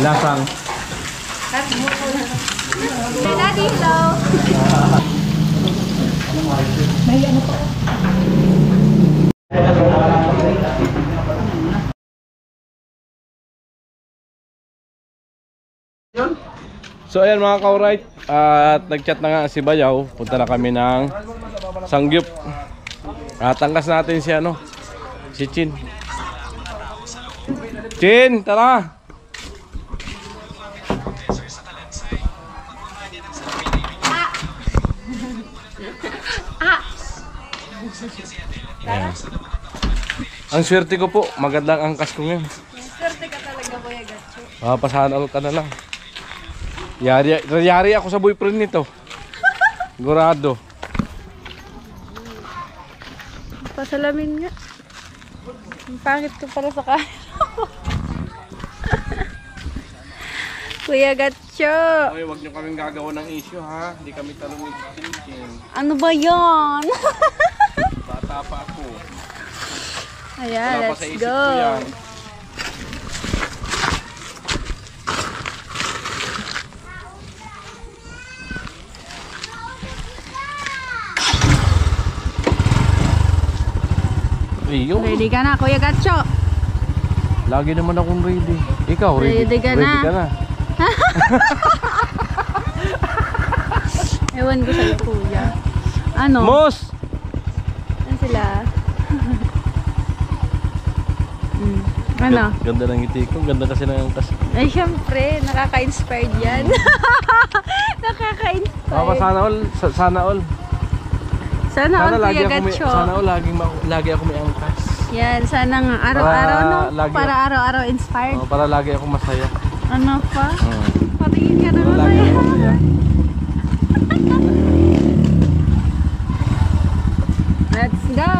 Lasang. Daddy, hello. May ano pa? So ayan mga ka-alright, at nag-chat na nga si Bayaw. Punta na kami ng Sangyup. At tangkas natin si ano, si Chin. Chin, tara! Ayan. Ang swerte ko po, magandang angkas ko ngayon. Swerte ka talaga, Kuya Gatcho. Papasahan ka na lang. Yari ako sa boyfriend nito. Gurado. Pasalamin nga. Ang pangit ko para sa camera. Kuya Gatcho. Oy, wag niyo kaming gagawa ng issue ha. Hindi kami talungin sa Chin. Ano ba yan? Bata pa ako. Ayan, Wala pa let's sa isip go. ko yan. Iyo. Ready ka na, Kuya Gatcho? Lagi naman akong ready. Ikaw, ready? Ready ka na. Ready ka na. Ewan ko sa'yo, Kuya. Ano? Mos! Ano sila? Ano? Ganda ng ngiti ko. Ganda kasi ng angkas. Ay, syempre. Nakaka-inspired yan. Nakaka-inspired. Sana all. Sana all. Sana all, Kuya Gatcho. Sana all. Lagi ako may angkas. Yan, sana nga. Araw-araw, no? Para ako- araw-araw inspired. Oh, para lagi ako masaya. Ano pa? Patingin ka na Para lagi masaya. ako masaya. Let's go!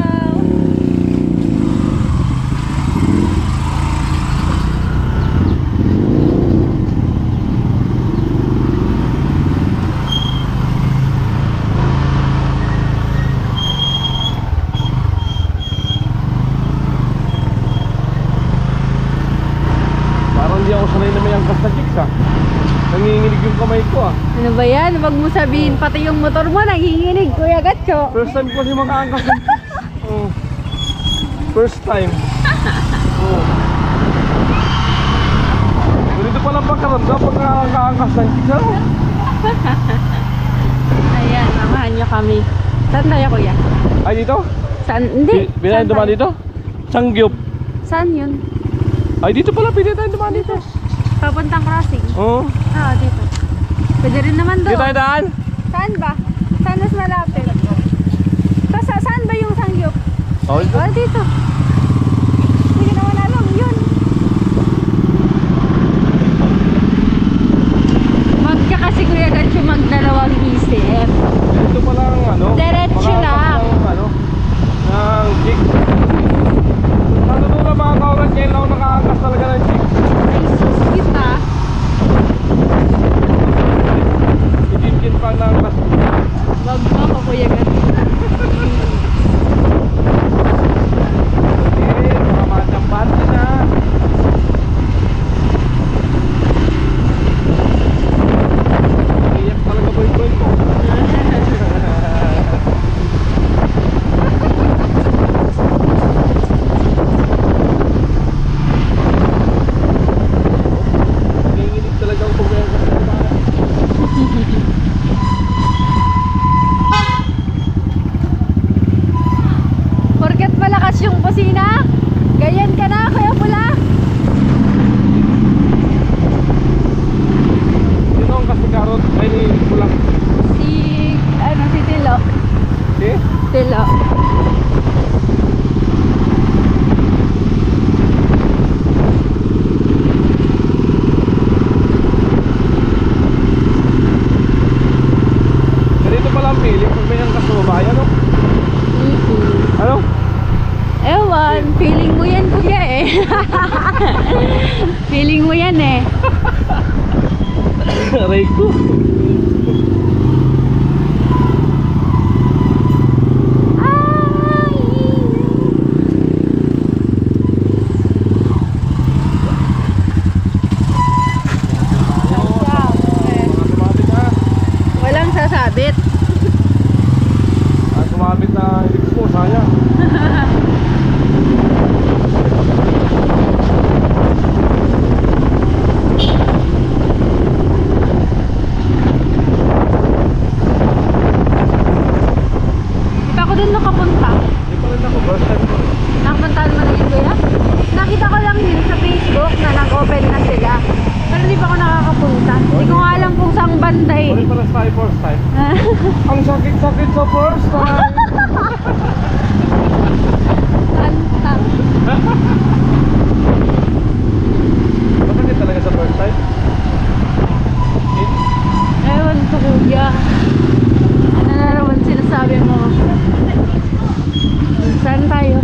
Parang hindi ako sanay na may angkas na chicks ha. Nanginginig yung kamay ko ah. Ano ba yan? Huwag mo sabihin, pati yung motor mo nanginginig, Kuya Gatcho. First time ko kasi makaangkas ng chicks. Oh. First time. Oh. Ganito palang pagkaranda pag nakaangkas ng chicks ano? Ayan, mamahan niyo kami. Saan tayo, Kuya? Ay dito? Saan? Hindi. Pinayin Saan dumaan tayo? dito? Sangyup. Saan yun? Ay dito pala pinayin tayo dumaan dito. Papuntang crossing. Oo. Ah, dito. Pwede rin naman doon. Dito tayo daan? Saan ba? Saan mas malapit? Saan ba yung Sangyup? Oh, dito. Oh, dito. Hindi ko naman alam. Yun. Magka kasi Kuya Gatcho magdalawang isip. Dito pala ang ano? Diretso lang. Ng ano? Ng chicks. Ano doon na mga kaurat ngayon lang ako nakaangkas talaga ng chicks. Ay, sus kita. Itinkin pa ng angkas. Wag mo ako, Kuya Gatcho. Mga matsambahan din na. Iyak talaga boyfriend ko. Nanginginig talaga ako kung may angkas na ba. Porket malakas yung busina, ganyan ka na, Kuya Pula. Sino ang kasi karot? Ay, kulang. Si Tilo. Eh? Tilo. Ganito pala ang feeling pag may angkas na babae, ano? Ano? Ewan, feeling mo yan, Kuya eh. Feeling mo yan eh. Aray ko. tayo first time? Ang sakit-sakit sa first time. Kanta. Masakit talaga sa first time? Ewan ko kuya. Ano na naman sinasabi mo? Saan tayo?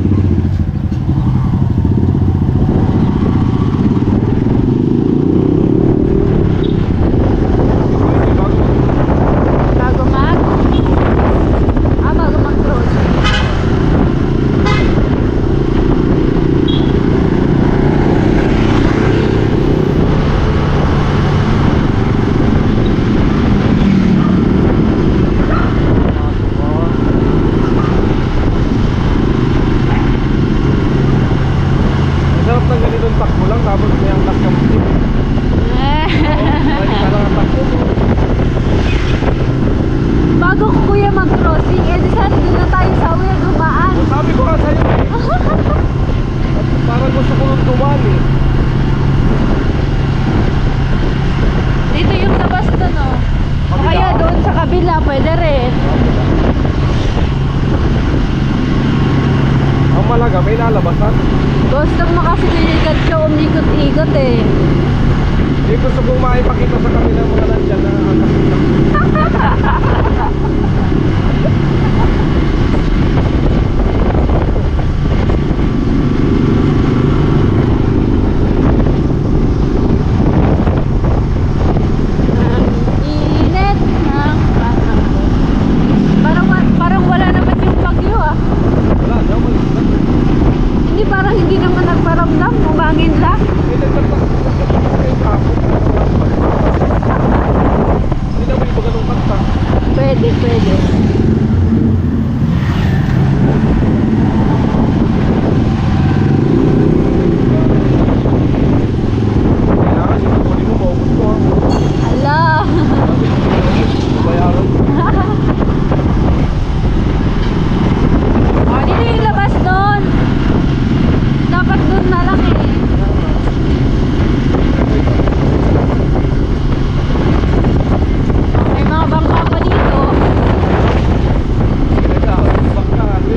Bago mag-crossing. Masarap ng ganitong takbo lang tapos may angkas ka mo. Lagi ka lang ang takbo. Bago ko kuya mag-crossing, eh di saan doon na tayo sa uwi gumaan. Sabi ko nga sa'yo eh. Parang gusto ko nung dumaan eh. Dito yung labas doon oh. O kaya doon sa kabila, pwede rin. Ang Malaga may lalabasan. Gusto mo kasi niligat siya umikot-ikot eh. Hindi gusto kong maipakita sa kanila mga nandyan na angkas lang. Init ng panahon. Parang wala naman yung bagyo ah. Wala, naman. Hindi parang hindi naman nagparamdam, umangin lang. Hindi naman yung bagalong kanta. Pwede. Kailangan yung kunin mo, maubos ko ha. Ala. Bayaran. Oh, dito yung labas doon. Dapat doon na lang eh. May mga bangka pa dito. Kailangan yung bangka kasi.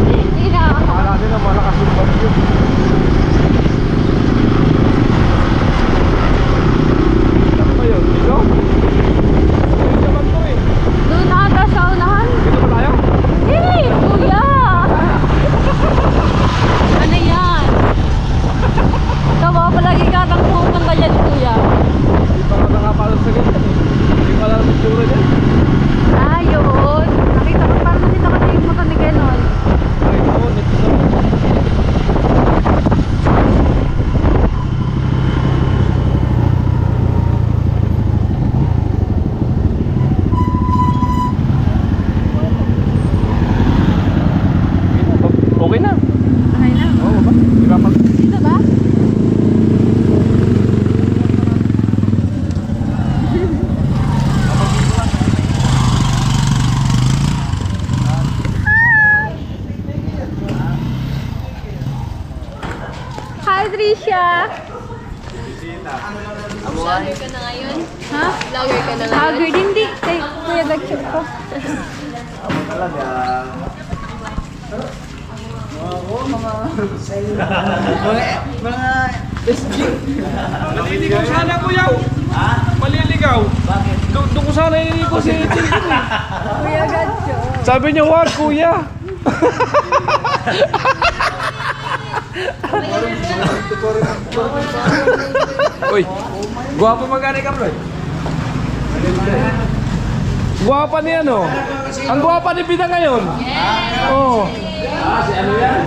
Hindi na. Akala nila malakas yung bagyo. Saan ba yun? Dito? Dito naman to eh. Doon ata sa unahan. Dito ba tayo? Hey, kuya! Ano yan? Tawa palagi ka nang pupunta dyan, kuya. Hindi pa nga nakapalo sa ganyan eh. Hindi pa alam yung tsura dyan. Ah, yun. Parang nakita ko na yung mata ni Ganon. Ay, oo, nito na. Okay na. Okay na. Oo ba? Di ba pag... Dito ba? Hi, Trisha! Vlogger ka na ngayon? Ha? Vlogger ka na ngayon? Haggard, hindi. Kay Kuya Gatchuk ko. Maliligaw sana kuya. Ha? Maliligaw. Bakit? Doon ko sana ko si Kuya Gatchuk. Sabi niya, wag kuya. Uy, guwapo magkano ka bro? Guwapa niya no? Ang guwapa ni Pida ngayon. Oo. Si ano yan?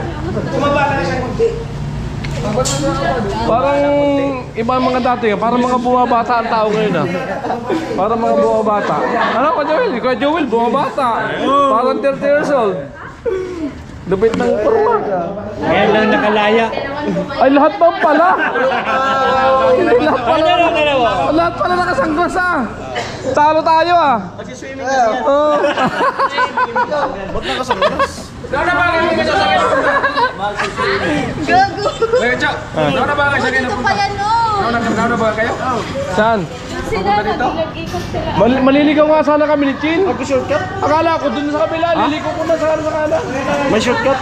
Parang iba ang mga dati, parang mga bumabata ang tao ngayon ah. Parang mga bumabata. Ano ka Joel? Ikaw Joel, bumabata. Parang 30 years old. Lupit ng forma. Ngayon lang nakalaya. Ay, lahat ba pala? Hindi, lahat pala. Lahat pala nakasangklas ah. Talo tayo ah. Magsiswimming Oo. Ba't nakasanglas? Nauna ba kayo sa sakit? Gago! Nauna ba kayo sa sakit? Ito pa yan, oh! Nauna ba kayo? Saan? sila, nag-ikot sila. Maliligaw nga sana kami ni Chin. Mag-shortcut? Akala ko dun sa kabila, liliko ko na sana sa kanan. May shortcut?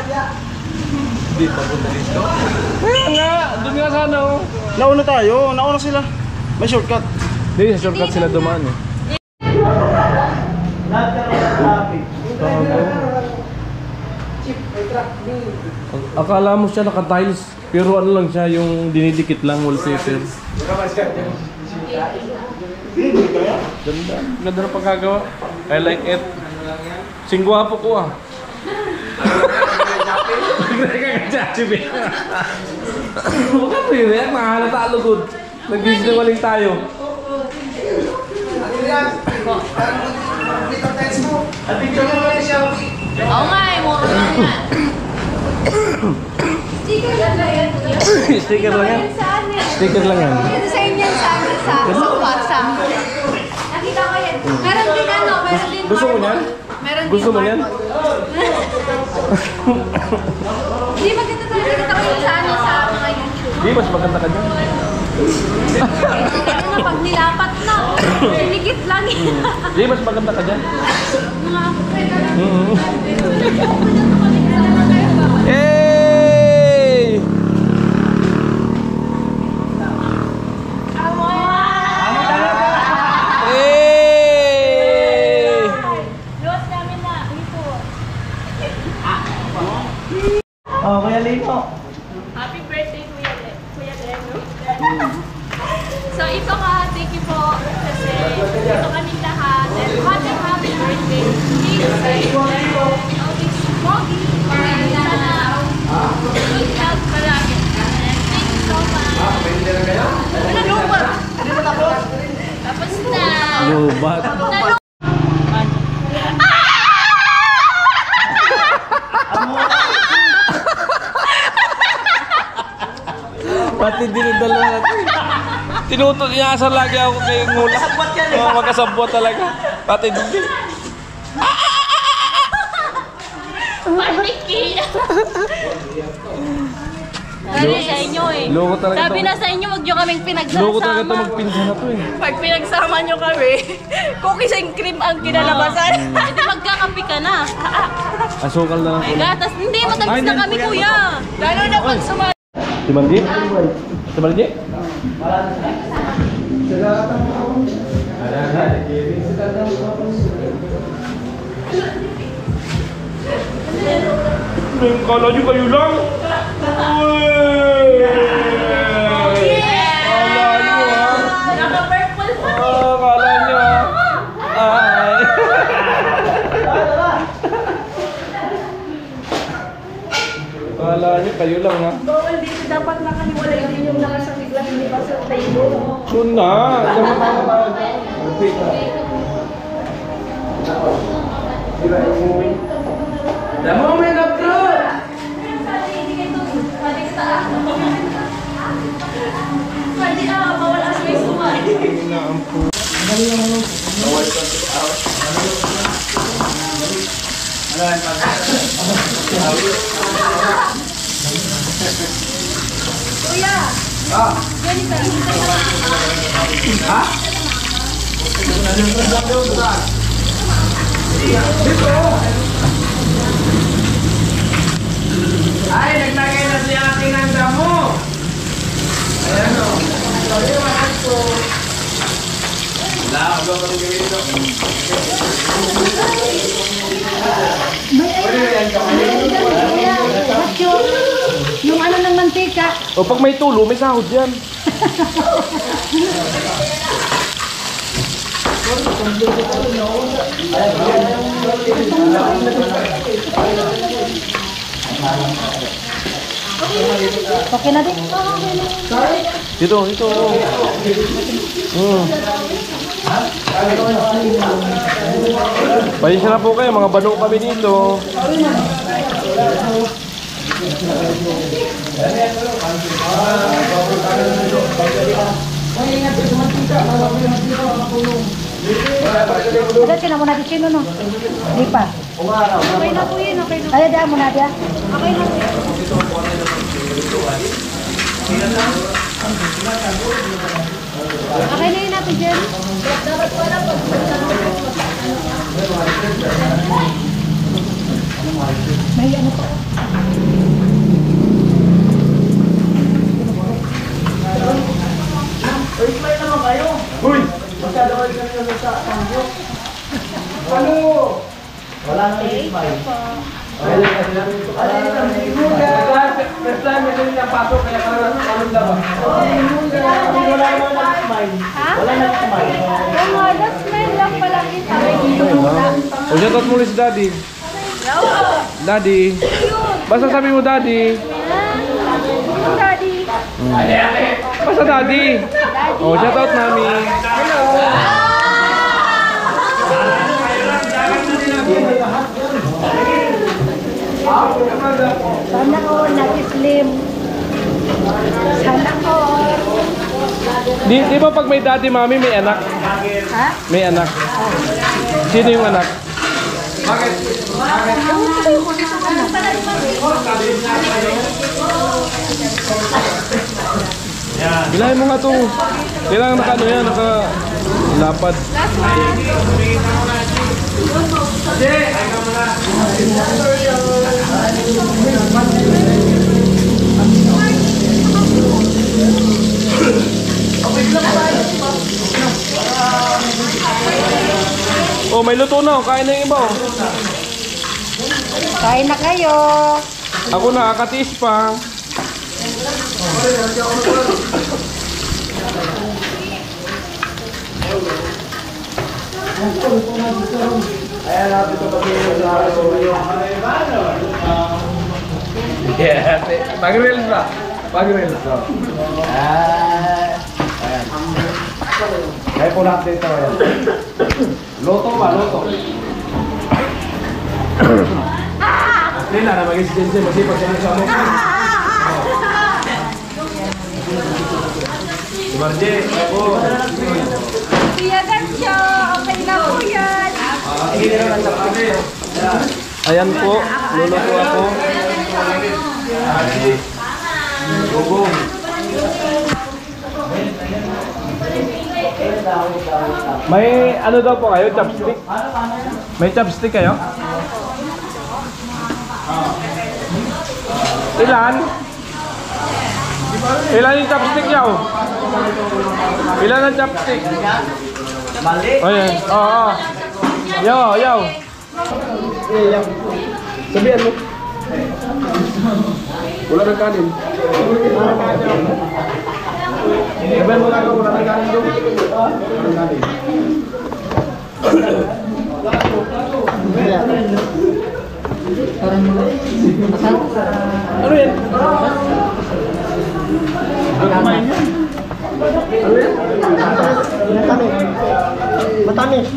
Kaya nga, dun nga sana oh. Nauna tayo, nauna sila. May shortcut. Hindi, sa shortcut sila dumaan eh. Akala mo siya naka-tiles, pero ano lang siya, yung dinidikit lang wallpaper. Ganda, ganda na pagkagawa. I like it. Singwapo ko ah. Huwag ka pre-react, nakahalata alugod. Nag-gisinungaling tayo. Oo nga eh, mura lang yan. Sticker lang yan. Sticker lang yan. Design yan sa pasa. Nakita ko yan. Meron din ano, meron din Gusto mo yan? Meron din Gusto mo yan? Hindi maganda talaga kita ko yun sa ano, sa mga YouTube. Di, mas maganda ka dyan. Ano na, pag nilapat na, sinikit lang yan. Di, mas maganda ka dyan. Hey! Hey! Luwas namin na, dito. Oh, Kuya Lino. Happy birthday, Kuya Leno. So, ito ka, thank you po. Kasi ito kami lahat. And happy birthday. Please, it's Moggy. And sana, good health palagi. And thank you so much. Ano, lupa? Tapos na. Lubat. Pati dinadala natin. Tinutol niya asar lagi ako kay Ngula. Oo, magkasabot talaga. Pati din. Paniki. Sabi sa inyo eh. Loko talaga Sabi to. na sa inyo, wag nyo kaming Loko talaga ito pinagsasama. magpinsan na to eh. Pag pinagsama nyo kami, cookies and cream ang kinalabasan. Hindi magkakapi ka na. Asukal na lang. Ay, gatas. Hindi, matamis na kami, kuya. Lalo na pag sumali. Si Maldi? Si Maldi? Kala nyo kayo lang? Uy! Kala nyo ha? Naka-purple pa. Kala nyo ha? Ay! Kala nyo kayo lang ha? Bawal dito, dapat nakaniwalay din yung nakasangig lang, hindi pa sa table. Doon na! The moment of truth! Pwede na, bawal ang space sumali. Ay, naglagay na si aking ng damo! Ayan o. Wala, ako ba rin gawin ito? Yung ano ng mantika. O pag may tulo, may sahod yan. Okay na din. Dito, dito. Pasensya na po kayo, mga bano kami dito. Agad ka na muna dito, no? Di pa. Okay na po yun, okay na. Ay, daan mo na, Dia. Okay na. Okay na yun natin, Jen. Dapat pala pag May ano pa. Uy, smile naman kayo. Uy! Masyado kayo kanina sa tango. Ano? Wala nang smile. First time ito yung napasok, kaya karoon na ba? Wala naman nag-smile. Wala nag-smile. yung last smile lang pala kita. O, shoutout mo ulit si Daddy. Daddy. Basta sabi mo Daddy. Yung daddy. Basta Daddy. O, shoutout Mami. Sana all nag-slim. Sana all. Di ba pag may Daddy, Mami, may anak? Ha? May anak. Sino yung anak? Bilahin mo nga ito. Kailangan naka ano yan, naka-lapad. Oh, may luto na. Kain na yung iba. Oh. Kain na kayo. Ako nakakatiis pa. Yeah, pag-reels ba? Pag-reels ba? Ay po natin ito. Loto ba? Loto. Hindi na mag-existence. Masipag siya sa mga. Si Marje, ako. Kuya Gansyo, okay na po yan. Ayan po, luluto ako. Gugong. May ano daw po kayo? Chopstick? May chopstick kayo? Ilan? Ilan yung chopstick yaw? Ilan ang chopstick? Mali. Oh, yan. Oo. Yaw, yaw. Sabihan mo. Wala ng kanin. Sabihan mo lang ako, wala ng kanin doon. Wala ng kanin. Ano yan? Kumain yan. Ano yan? Matamis.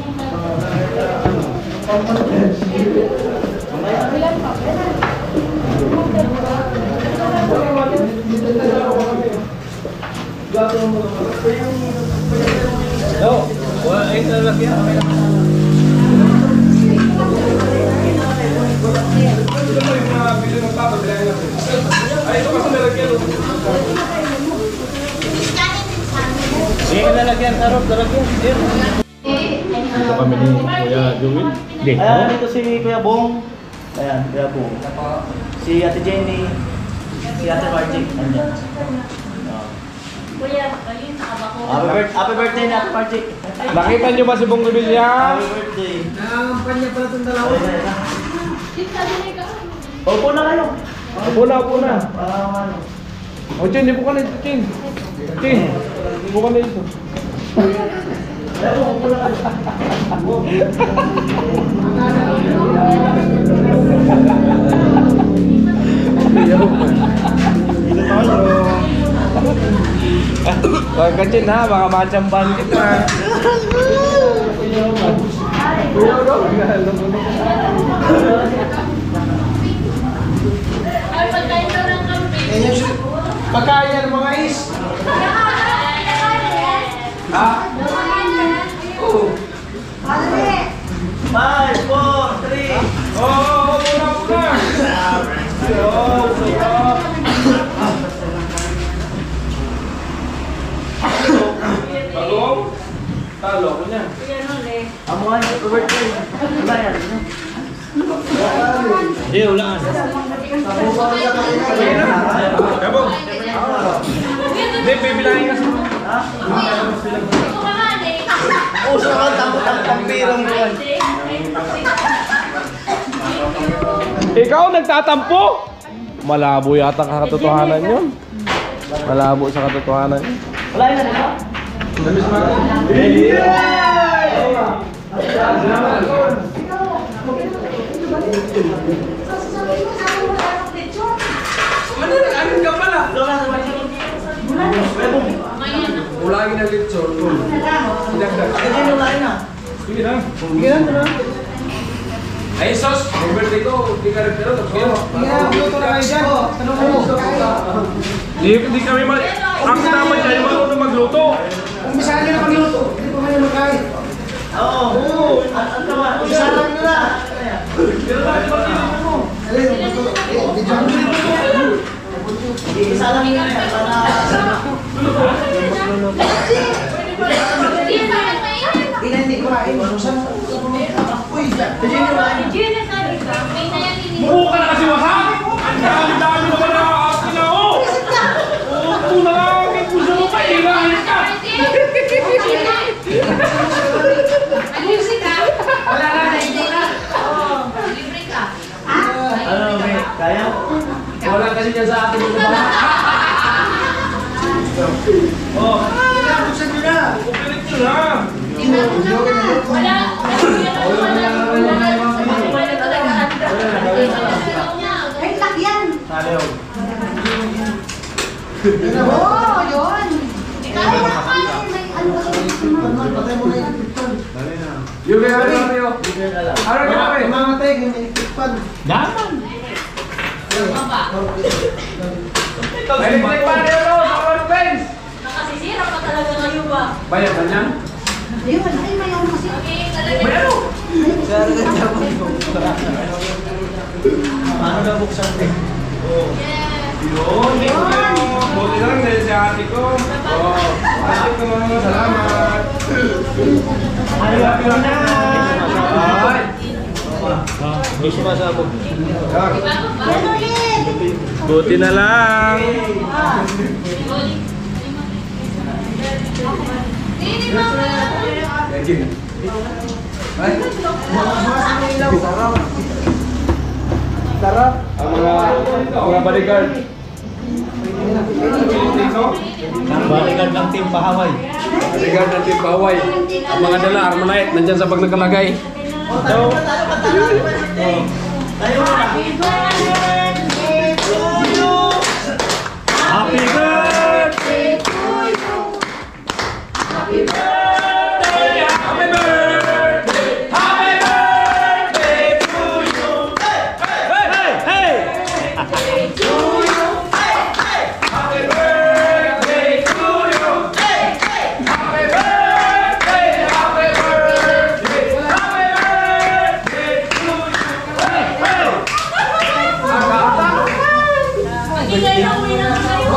No, wala ay lalagyan. Ay, ito kasi nalagyan. Sige ka lalagyan, sarap, lalagyan. Dito kami ni Kuya Jowil. Ayan, dito si Kuya Bong. Ayan, Kuya Bong. Si Ate Jenny. Si Ate Margie. Andyan. Kuya, ayun, nakabako. Happy birthday na Ate Margie. Nakita niyo ba si Bong Revilla? Happy birthday. Kanya pala itong dalawa. Opo na kayo. Upo na, upo na. Ano? O, Chin, di po ka na ito, Chin. Chin, di po ka na ito. Huwag ka, Chin, ha? Baka machamban kita. Ay, pagkain daw ng kambing. Pagkain ng mga is. Ha? Oo. 5, 4, 3. Oo, muna, muna. Oo, sarap. Bagong? Talo ko niya. Amuhan yung birthday. Wala yan. Hindi, ulaan. Kabog. Hindi, bibilangin ka sa... Uso ka, takot ang pampirong buwan. Ikaw nagtatampo? Malabo yata ang katotohanan yun. Malabo sa katotohanan yun. Wala yun na dito? Ano ka pala? Ulangin ang lechon. Sige, wala yun na. Sige lang. Sige lang, ito na. Ay, sos! May birthday ko. Hindi ka rin pero. Sige na, luto na kayo dyan. Tanong mo. Hindi kami mag... Ang naman dyan, yung marunong magluto. Umpisahan nyo na pagluto. Hindi pa kayo magkain. Oo. Ang naman. Umpisahan nyo na. Isa lang yun na. Hindi ko kain. Uy, hindi nyo kain. Mukha ka na kasi wasa! Ang dami-dami naman na akin na ako! Ito na lang! May puso mo pa! Ilahin ka! Ano, may kaya? Wala kasi niya sa atin yung baba. Oh, Buksan nyo na. kupilit nyo na! Ay, lakyan. Taliw. Oo, yun. Ay, lakyan. May ano kasi. Patay mo na yung tikpan. Yung kaya natin yun. Ano ka namin? Mamatay, ganyan yung tikpan. Daman. Ay, hindi pa rin yun! Sa friends! Nakasisira pa talaga ngayon ba? Bayan ka niya? Ayun, ay, may ano kasi. Okay, talaga. May ano? Paano na buksan eh? Yes. Yun, thank you! Buti na lang dahil si ate ko. Oh, ate ko, salamat! Ayaw ko na. Ay! May sumasabog. Ano ulit? Buti na lang! Hindi mama. Ay, bukas na ilaw. Sarap. Sarap. Ang mga bodyguard. Balikan ng team Pahaway. Bodyguard ng Team Baway. Ang mga dala, Armalite, nandyan sa pag nakalagay. Tayo pa, tayo. Tayo na. Happy birthday to you. Happy birthday! Happy birthday! Happy birthday to you! Hey! Hey! Hey! Happy birthday to you! Happy birthday! Happy birthday! Happy birthday to you! Hey! Hey! Magigay na uwi na kayo.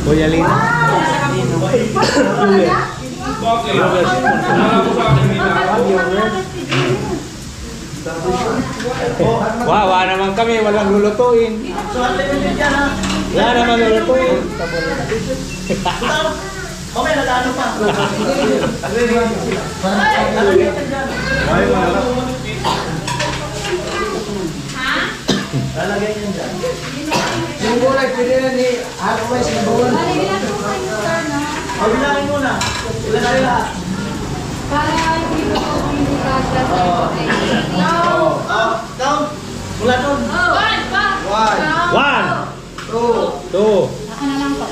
Boyalin. Bakit? Wala ko sa akin nila. Wawa naman kami, walang lulutuin. So, unlimited yan ha. Wala naman lulutuin. Mamaya nag-ano pa. Lalagay niyan dyan. Yung gulay, pwede na ni Halo May Simbawan. Pabilangin muna. Ilagay lahat. Count. Mula doon. One, pa. 1, 1, 2. 2. Ako na lang to.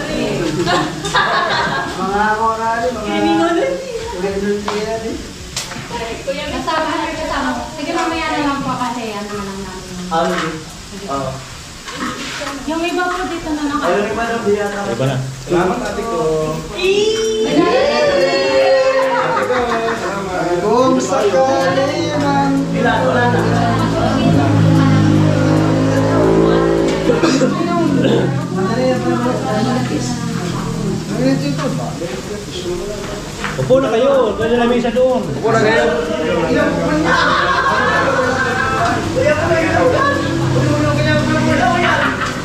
Mga korali, mga... Kasama na kasama. Sige, mamaya na lang po kasi ano na lang namin. Ano din? Oo. Yung iba po dito na naka. Ayun yung madam, di yata. Iba na. Salamat ate ko. Kung sakali man. Wala na. Madali na pa naman. Upo na kayo. Doon na lamesa doon. Upo na kayo.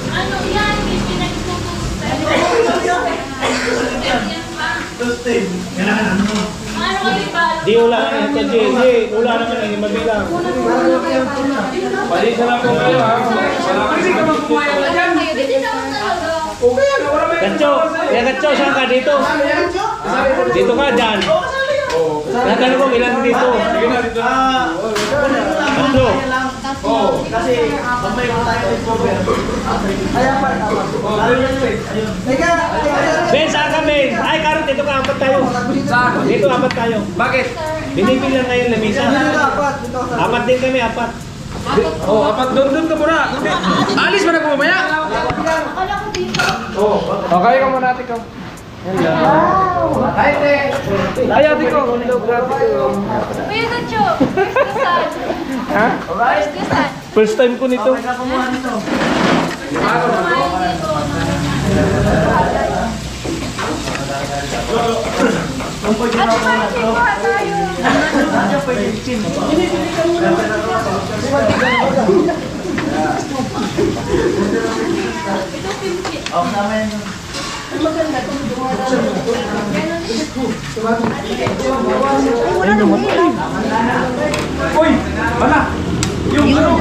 Ano yan? May pinagtutusan. Yan ba? Ano kayo ba? Di ula na yan. Di ula naman ang mabilang. Palisa lang po kayo ha. Hindi ka magkumayan na dyan. Hindi naman talaga. Gatso. Ya Gatso, saan ka dito? Dito ka, dyan. Natanong ko ilan dito. Sige na, dito na. Tatlo. Kasi pag may tayo discover. Kaya pa. Teka. Ben, saan ka, Ben? Ay, Karot, dito ka. Apat tayo. Saan? Dito, apat tayo. Bakit? Binibilang ngayon lamesa. Apat din kami, apat. Oh, apat doon ka muna. Alis mo na po mamaya. Akala ko dito. Okay ka muna, ate ko. Hello. Ay, ate ko. Hello, grabe ko. Kuya Nacho, first kusan. Ha? First kusan. First time ko nito. Kumain dito. At kumain dito tayo. Ito 50. Uy! Mana? Yung ano?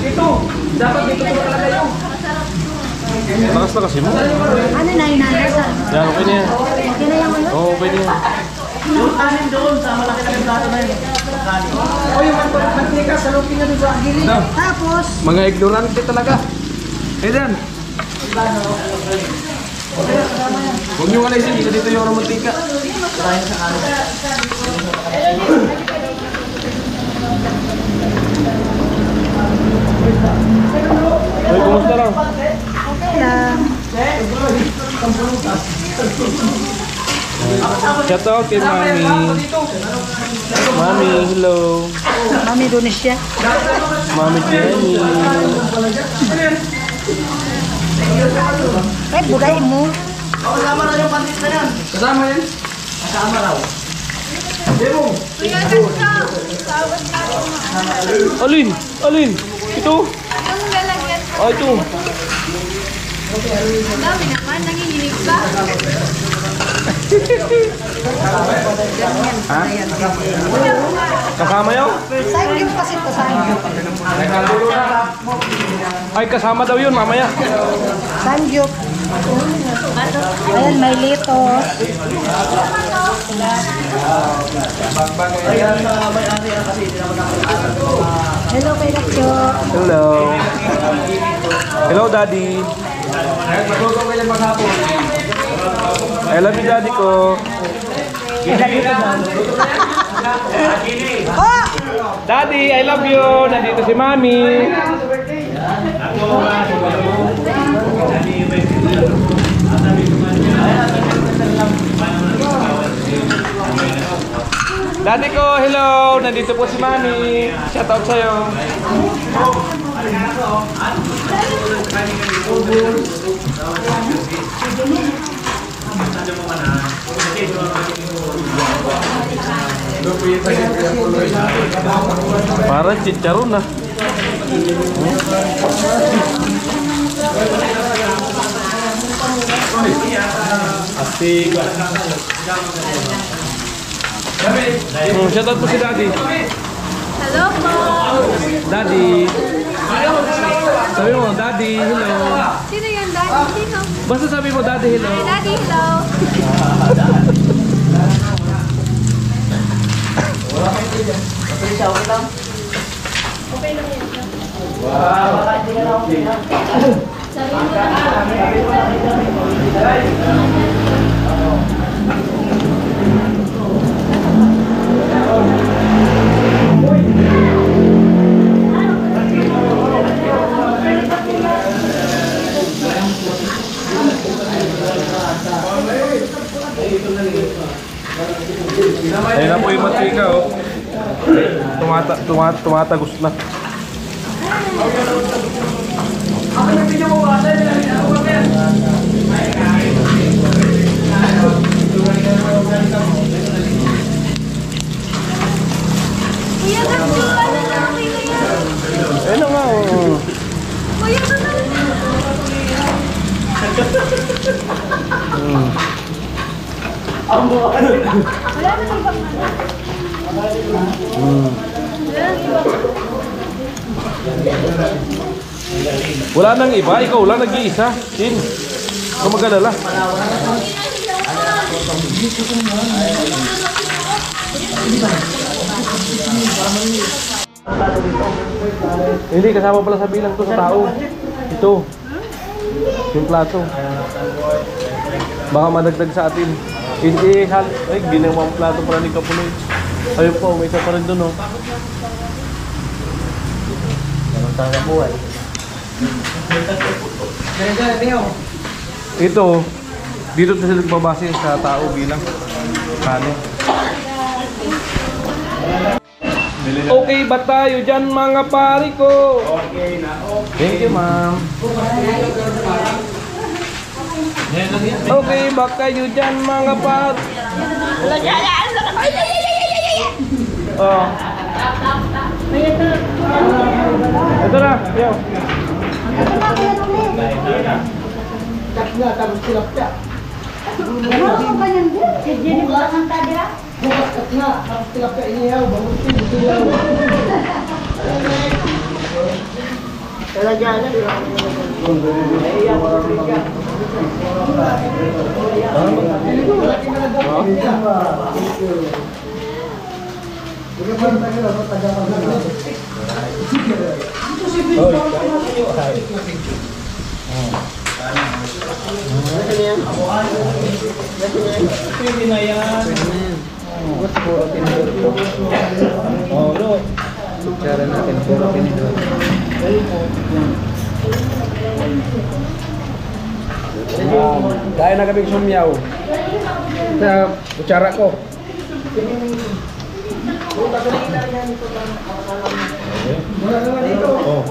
Ito! Dapat dito ko talaga yung. Lakas na kasi mo. Ano na yun? Yan, okay na yan. Okay na yung ano? Oo, pwede yan. Yung anim doon sa malaki na plato na yun. O yung mantika sa lupin na doon sa gilid. No. Tapos, Mga ignorante talaga. Eh, Dan. Huwag nyo alisin, dito dito yung romantika. Uy, kumusta lang? okay lang. Shout out kay Mami. Mami, hello. Mami Donesia. Mami Jenny. Eh, buday mo. Kasama na yung pandit na yan. Kasama yan? Kasama raw. Demo. Kuya Nacho, tawag na ako. Alin? Alin? Ito? Yung lalagyan ko. Ah, ito. Ang dami naman, nanginginig ba? Ha? Kasama yun? Thank you kasi ito sa inyo. Ay, kasama daw yun mamaya. Thank you. Ayan, may litos. Ayan sa may-ari na kasi hindi naman ako. Hello kay Nacho. Hello. Hello, Daddy. I love you, Daddy ko. Oh! Daddy, I love you. Nandito si Mami. Daddy ko, hello. Nandito po si Mami. Shout out sa'yo. Parang chicharon na. Astig. Shout out po si Daddy. Hello po. Daddy. Sabi mo, Daddy, hello. Sino yan, Daddy? Sino? Basta sabi mo, Daddy, hello. Daddy, hello. Okay lang yan. Sabi mo Ayun na po yung matika, oh. Tumatagos na. Wala nang iba, ikaw lang nag-iisa. Sin, kung mag-alala. Hindi, kasama pala sa bilang to sa tao. Ito. Yung plato. Baka madagdag sa atin. Hindi, ay, ginawang plato pala ni Kapuloy. Ayun po, may isa pa rin doon, oh. Ganun talaga buhay. Ito, dito sila nagbabase sa tao bilang kanin. Okay ba tayo dyan mga pari ko? Okay na, okay. Thank you, ma'am. Okay ba kayo dyan mga pari? Oh. Ito na, yo. Kat na, tapos silap ka. Ano ba yan din? Si Jenny ba ang tadira? Bukas kat na, tapos silap ka, inihaw, bangutin, inihaw. Talaga na, Pwede na yan. Oh, look. Cara natin, puro pinidor. Kaya na kaming sumyaw. Sa kutsara ko. Oh.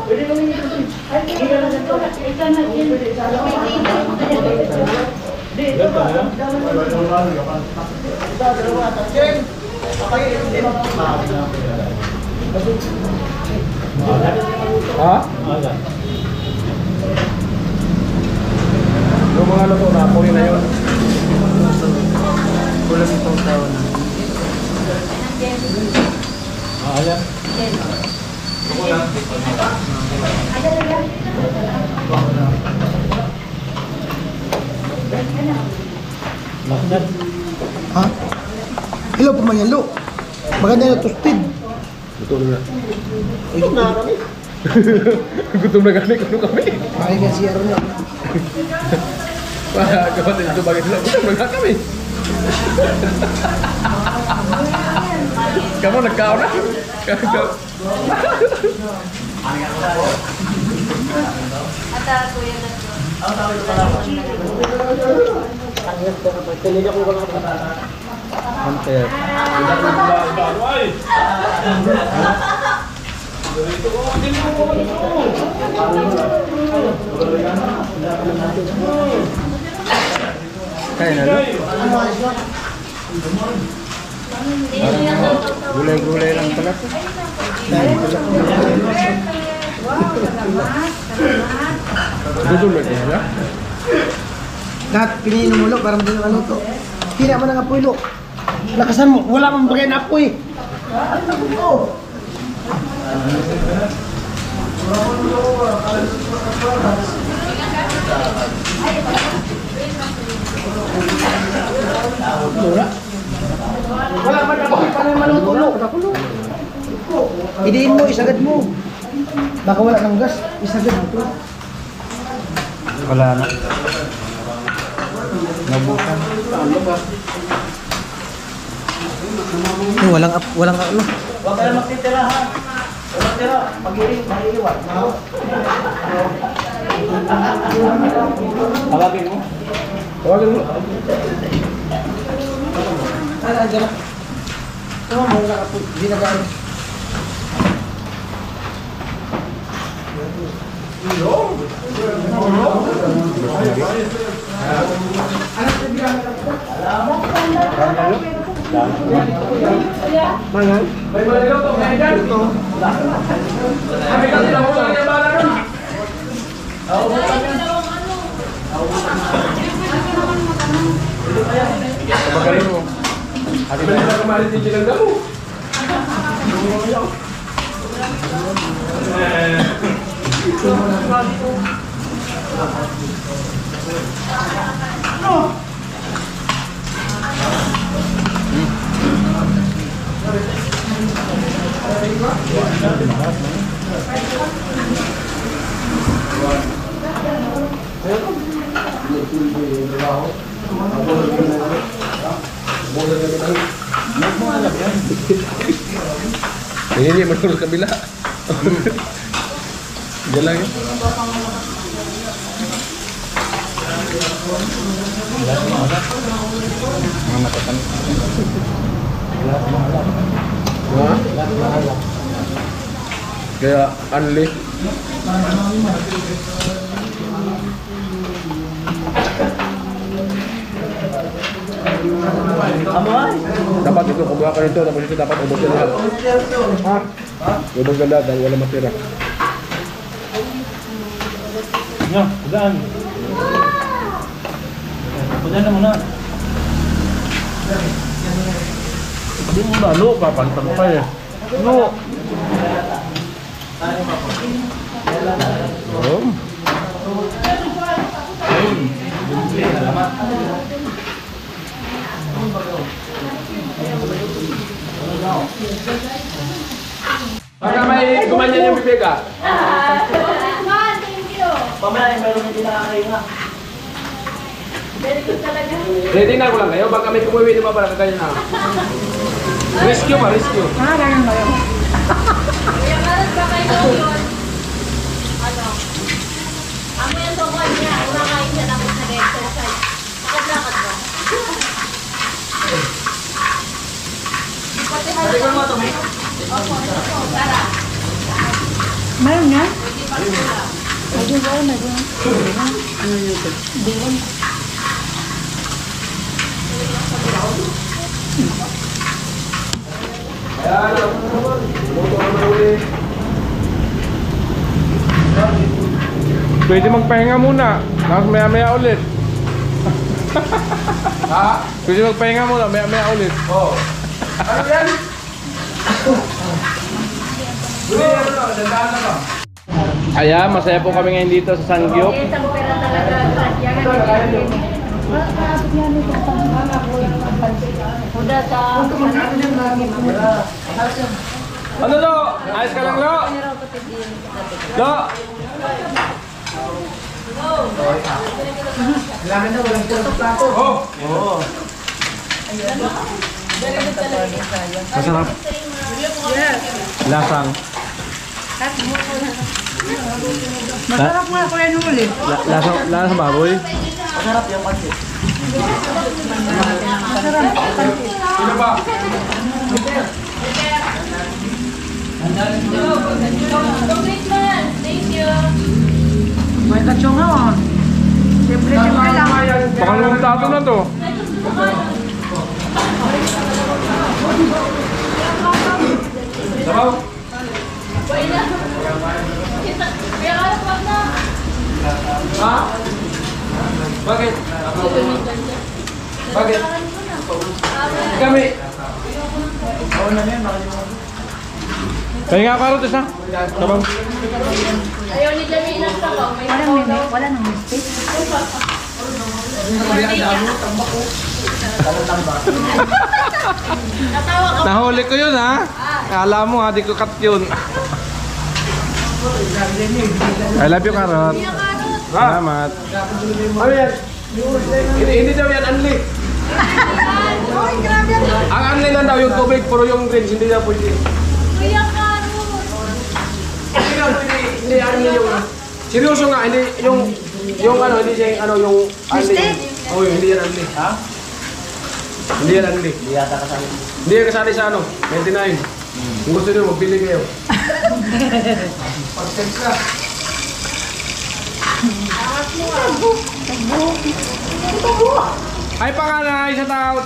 Ha? Yung mga luto na ako na yun. Kulang itong taon. Alam. Ha? Hello, pamanyalo. Maganda na toasted. Gutom na. Ito na kami. Gutom na kami, gutom kami. Ay, kasi araw na. Kapatid ito bagay sila, gutom na kami. Kamu nagkaon na? Kaya na lang. Gulay-gulay lang pala po. Gutom na kaya? Lahat pininom mo lo para madali ang luto. Tira mo ng apoy lo. Lakasan mo, wala mang bagay na apoy. Wala man apoy para maluto lo. Idiin mo, isagad mo. Baka wala ng gas, isagad mo. Wala na. Nabukan. Walang ano. Huwag ka na magtitira ha. Walang tira. Pag-iring, mag-iiwan. Tawagin mo. Tawagin mo. Diyan na. Tama mo na po. Hindi na gaano. Mangan. May baligaw to, kaya dyan. Kami kasi na muna yung bala nun. Magaling mo. Ate ba na kamalit din silang damo? Ini menurut kabila. Jalan ya. Mana tekan? Kayak Anli. Dapat itu kubuha ka nito, tapos ito dapat ubos na lahat. Ha? Ubos na lahat dahil wala matira. Nyo, ugaan. Ugaan na muna. Hindi mo lalo, papantang pa eh. No. Oh. Baka may gumanyan yung bibig ah. Thank you. Pamaya, meron hindi nakakahinga. Very good talaga. Ready na ko lang kayo, baka may kumuwi di ba para kagaya na. Rescue ba, rescue? Ganyan ba yun? Kuya Carlos, baka ikaw yun. Ano? Ang yan sa kwan niya, umakain siya ng nag-exercise. Lakad-lakad ba? Pati Sabi ko mo ito, may. Opo, tara. Meron nga? Pwede pa sila. Medyo ba? Medyo. Ano yun ito? Diwan. Ayan, buto ka na uli. Pwede magpahinga muna, tapos maya-maya ulit. Ha? Pwede magpahinga muna, maya-maya ulit. Oo. Ano yan? Ayan, masaya po kami ngayon dito sa Sangyup. Isang pera talaga. Kuda sa... Ano Lo? Ayos ka lang Lo? Lo? Kailangan na walang puro sa plato. Oh! Oo. Masarap. Lasang. Masarap nga kuya nung ulit. Lasang baboy. Masarap yung pansit. Sino ba? Thank you. May katsong nga oh. Siyempre, siyempre lang. Baka lumang tato na to. Sabaw? Kuya na. Kuya Carlos, wag na. Ha? Bakit? Bakit? Kami. Kaya nga karotes na. Sabaw. Ayaw ni Jamie ng sabaw. May sabaw daw. Wala nang mistake. Natawa ka. Nahuli ko yun ha. Kala mo ha, di ko cut yun. I love you, Karot. Kuya Carlos. Salamat. Ano yan? Hindi daw yan unli. Oy, grabe. Ang unli lang daw yung tubig, pero yung drinks hindi daw pwede. Kuya Carlos. Hindi daw pwede, hindi unli yung... Seryoso nga, hindi yung ano, hindi siya ano yung unli. Oh, hindi yan unli. Ha? Hindi yan unli. Hindi yata kasali. Hindi yan kasali sa ano, 99. Kung gusto nyo, magbili kayo. Pag-sense na. Ay, panganay sa tao.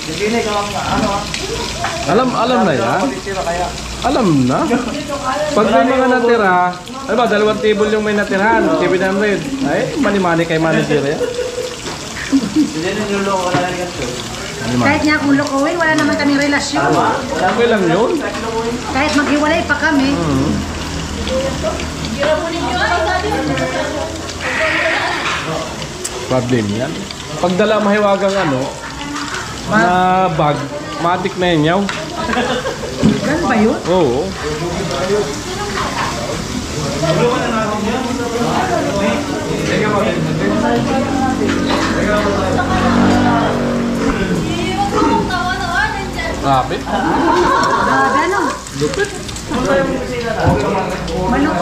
Hindi na ikaw ang ano ah. Alam na yan. Politira kaya. Alam na. Pag may mga natira, ano ba, 2 table yung may natirahan, 700. Ay, mani-mani kay manager yan. Hindi niloloko ka na ni Gatcho. Kahit niya akong lokohin, wala naman kaming relasyon. Okay lang yun. Kahit maghiwalay pa kami. Problem yan. Pagdala mahiwagang ano, na bag, matik na yan yaw. Ganun ba yun? Oo. Grabe. Grabe ano? Lupit. Manok.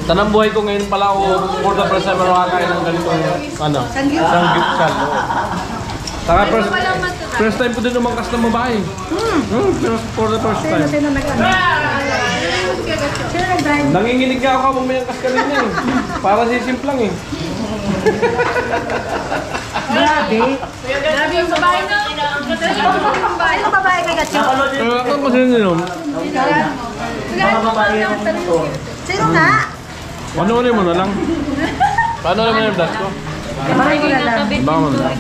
Tanang buhay ko ngayon pala ako for the first time na makakain ng ganitong ano, Sangyup. sangyupsal. Saka first time ko din umangkas ng babae. For the first time. Sino nag-ano? Sino nag-drive? Nanginginig nga ako habang may angkas kanina eh. Para sisimplang eh. Grabe. Grabe yung babae na. Sino babae kay Gatcho? Pero ako kasi nyo, Sino nga? ano mo na lang. Paano naman yung vlog ko? Maray ko na lang. Baka mo na.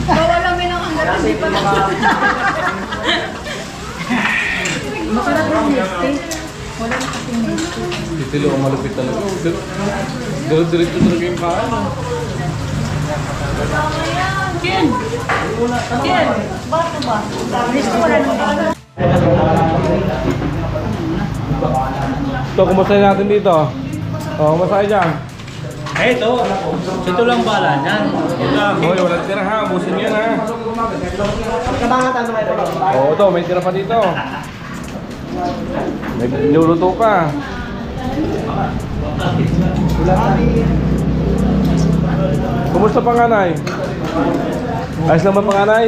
Bawal namin ang hanggang hindi pa Masarap yung lipstick. Wala na kasi lipstick. Titilo ang malupit talaga. Diretso talaga yung kaan. Ken! Ken! Lipstick wala naman. So, kumusta natin dito? Oh, kumusta kayo dyan? Eh, ito lang bala niyan. Hoy, walang tira ha. Busin yan ha. Oo, ito. May tira pa dito. May niluluto pa. Kumusta panganay? Ayos naman panganay?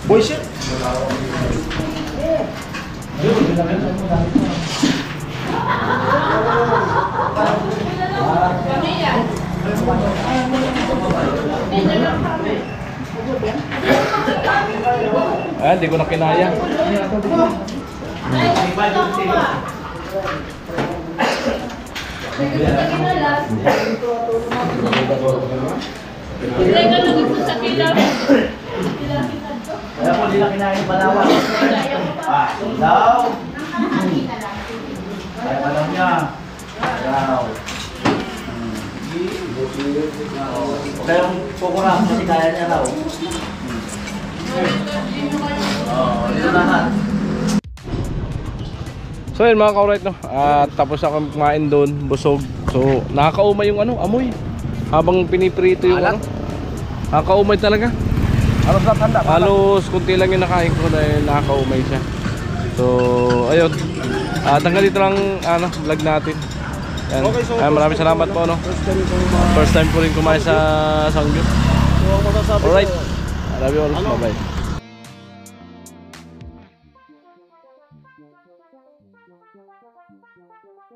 Boy, shit. Ayan, di ko na kinaya. Teka, naging sa kilaw. Kaya po, hindi na kinain yung balawan. Daw. Kaya alam niya. Daw. Kaya yung kukurang kasi kaya niya daw. Oo, dito lahat. So yun mga ka-alright no. At tapos ako kumain doon, busog. So nakakaumay yung ano, amoy. Habang piniprito yung ano. Nakakaumay talaga. Halos kunti lang yung nakain ko dahil nakakaumay siya. So ayun. At hanggang dito lang ano, vlog natin. Yan. Maraming salamat po no. First time po rin kumain sa Sangyup. Alright. I love you all. Bye-bye.